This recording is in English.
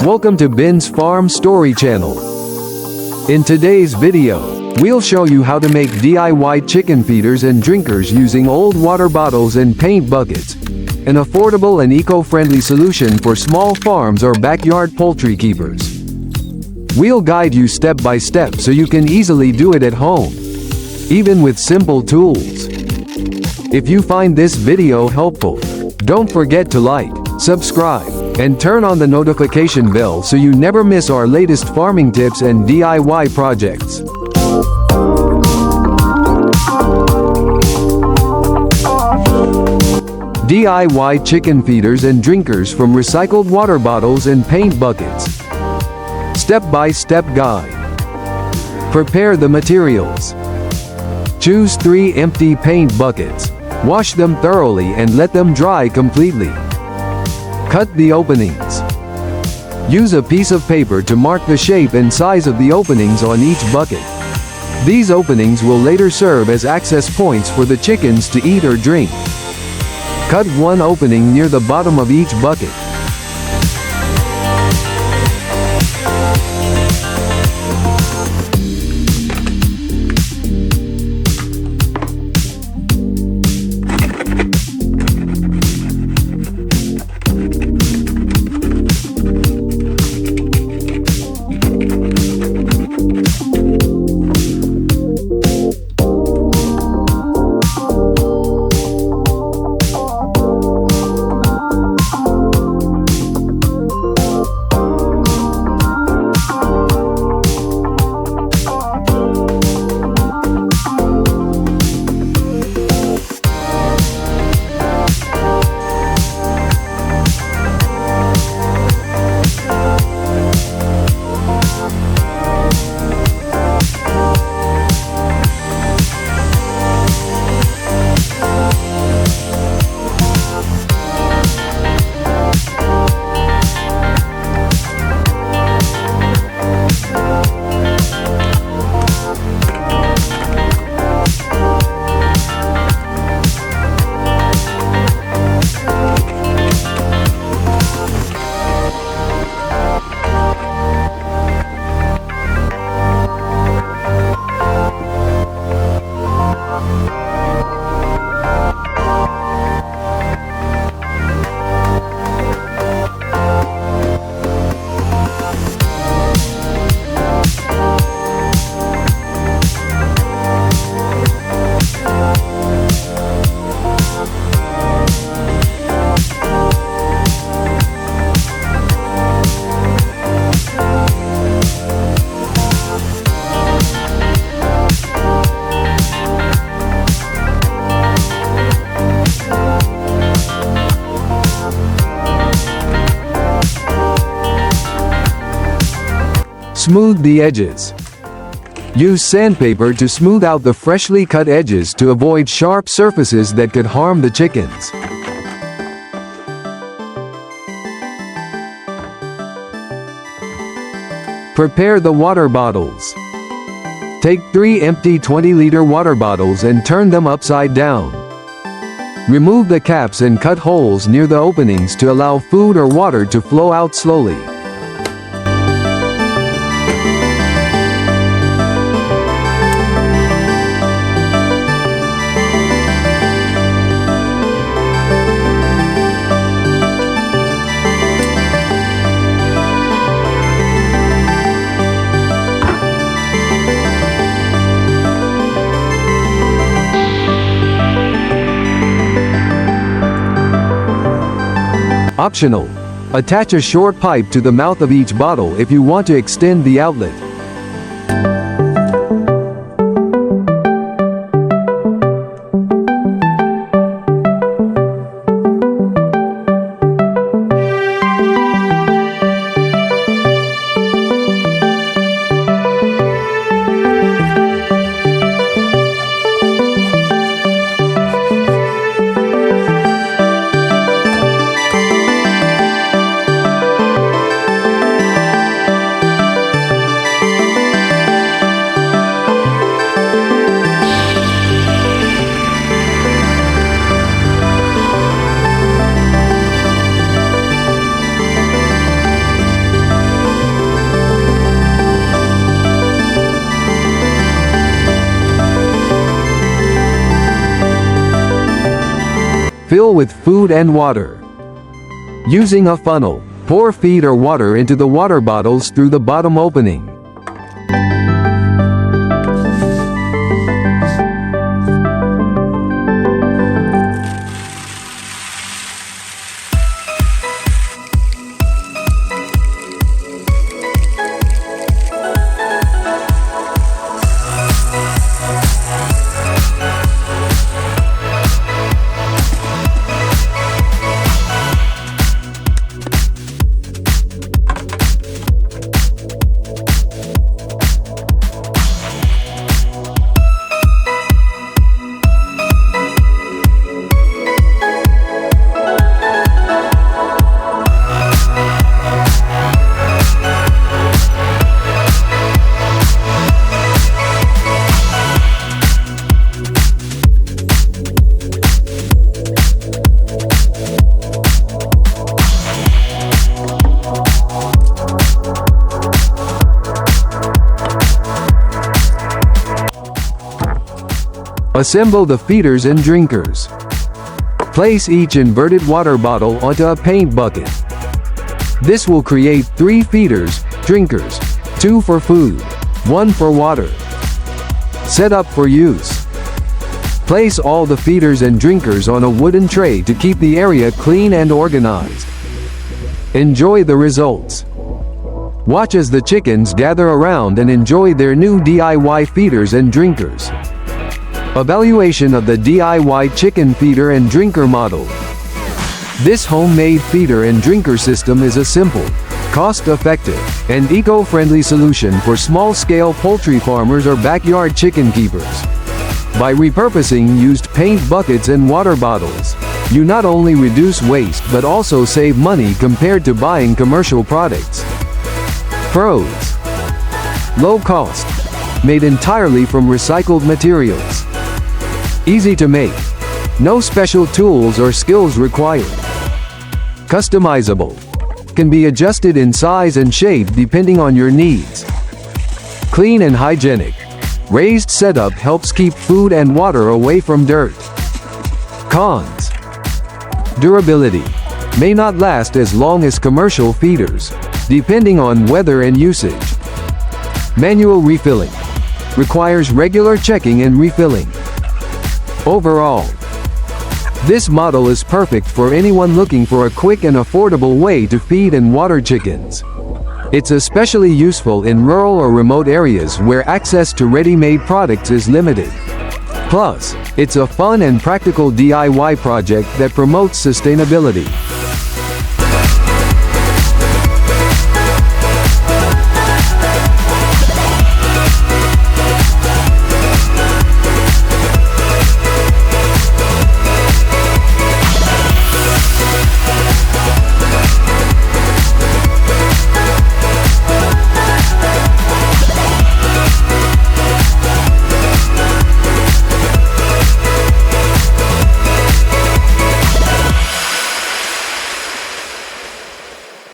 Welcome to Ben's Farm Story Channel. In today's video, we'll show you how to make DIY chicken feeders and drinkers using old water bottles and paint buckets. An affordable and eco-friendly solution for small farms or backyard poultry keepers. We'll guide you step by step so you can easily do it at home, even with simple tools. If you find this video helpful, don't forget to like, subscribe, and turn on the notification bell so you never miss our latest farming tips and DIY projects. DIY chicken feeders and drinkers from recycled water bottles and paint buckets. Step-by-step guide. Prepare the materials. Choose 3 empty paint buckets. Wash them thoroughly and let them dry completely. Cut the openings. Use a piece of paper to mark the shape and size of the openings on each bucket. These openings will later serve as access points for the chickens to eat or drink. Cut one opening near the bottom of each bucket. Smooth the edges. Use sandpaper to smooth out the freshly cut edges to avoid sharp surfaces that could harm the chickens. Prepare the water bottles. Take 3 empty 20-liter water bottles and turn them upside down. Remove the caps and cut holes near the openings to allow food or water to flow out slowly. Optional. Attach a short pipe to the mouth of each bottle if you want to extend the outlet. Fill with food and water. Using a funnel, pour feed or water into the water bottles through the bottom opening. Assemble the feeders and drinkers. Place each inverted water bottle onto a paint bucket. This will create 3 feeders, drinkers, 2 for food, 1 for water. Set up for use. Place all the feeders and drinkers on a wooden tray to keep the area clean and organized. Enjoy the results. Watch as the chickens gather around and enjoy their new DIY feeders and drinkers. Evaluation of the DIY chicken feeder and drinker model. This homemade feeder and drinker system is a simple, cost-effective, and eco-friendly solution for small-scale poultry farmers or backyard chicken keepers. By repurposing used paint buckets and water bottles, you not only reduce waste but also save money compared to buying commercial products. Pros: low cost, made entirely from recycled materials. Easy to make, no special tools or skills required. Customizable, can be adjusted in size and shape depending on your needs. Clean and hygienic, raised setup helps keep food and water away from dirt. Cons: durability, may not last as long as commercial feeders, depending on weather and usage. Manual refilling, requires regular checking and refilling. Overall, this model is perfect for anyone looking for a quick and affordable way to feed and water chickens. It's especially useful in rural or remote areas where access to ready-made products is limited. Plus, it's a fun and practical DIY project that promotes sustainability.